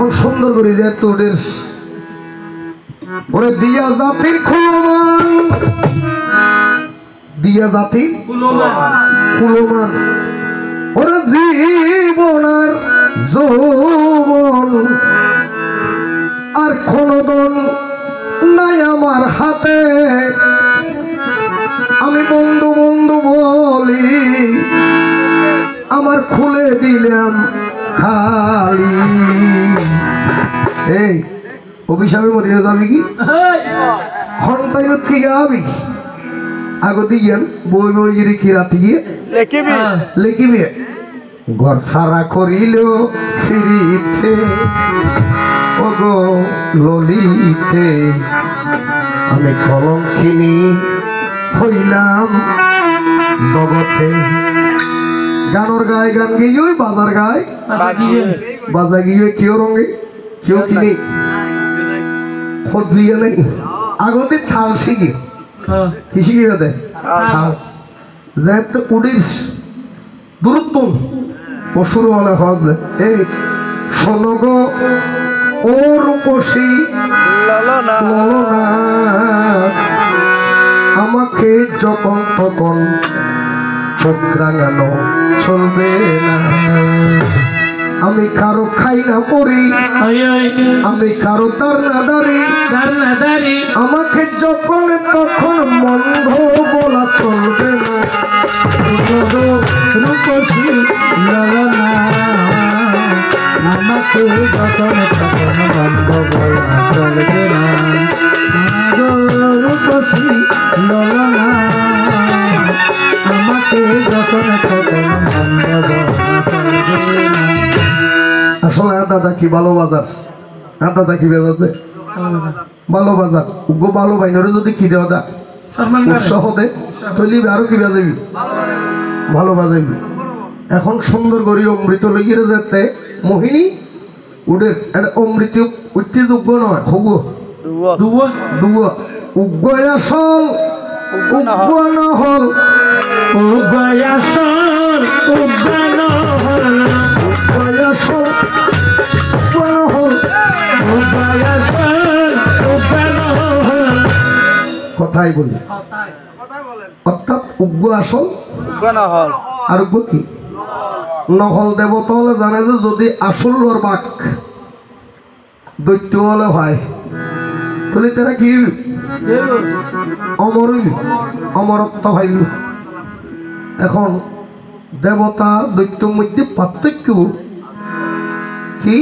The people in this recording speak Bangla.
এখন সুন্দর করে যে তোদের ওরে দিয়া জাতির খুলমান, দিয়া জাতির খুলমান, ওরে জীবন আর যৌবন আর ক্ষণদন নাই আমার হাতে। আমি বন্ধু বন্ধু বলি আমার খুলে দিলাম খালি। এই অভিশাপে মরিয়া যাবি কি ঘন্টায় কি যাবি আগতে গিয়ান বই বই গিয়ে কি রাতে গিয়ে লেখিবি ঘর সারা করিল ফিরিতে ওগো ললিতে আমি কলঙ্কিনী হইলাম জগতে। গানোর গায়ে গান গিয়ে ওই বাজার গায়ে বাজা গিয়ে কেউ রঙে কেউ কিনে খোঁজিয়ে নেই আগতে থাল শিখি কি শিখিয়ে দেয় থাল যেহেতু উড়িস দূরত্ব পশুর বলে হজ এই শোনো গো ও রূপসী ললনা আমাকে যখন তখন চোখ রাঙানো চলবে না। আমি কারো খাই না পড়ি, আমি কারো তার না দাঁড়ি, আমাকে যখন তখন মন্দ বলা চলবে না। রূপসী ললনা আমাকে যখন তখন মন্দ বলা চলবে না। রূপসী ললনা আমাকে যখন তখন মন্দ বলা চলবে না। আসলে দাদা কি ভালো বাজার, দাদা কি বেজাতে ভালো বাজার উগ্র ভালো বাইনরে যদি কি দেওয়া দা উৎসাহ দে তৈলিবি আরো কি বাজাবি ভালো বাজাবি। এখন সুন্দর করি অমৃত লইয়ে যেতে মোহিনী উড়ে এটা অমৃত উঠতে যোগ্য নয় হব দুয়া উগ্র আসল উগ্র নহল উগ্র আসল উগ্র নহল কথাই বলি অর্থাৎ উগ্র আসল আর উগ্র কি নহল দেবতা হলে জানে যে যদি আসল ওর বাক দৈত্য হলে হয় তাহলে তারা কি অমর অমরত্ব ভাইব। এখন দেবতা দৈত্যর মধ্যে পার্থক্য কি?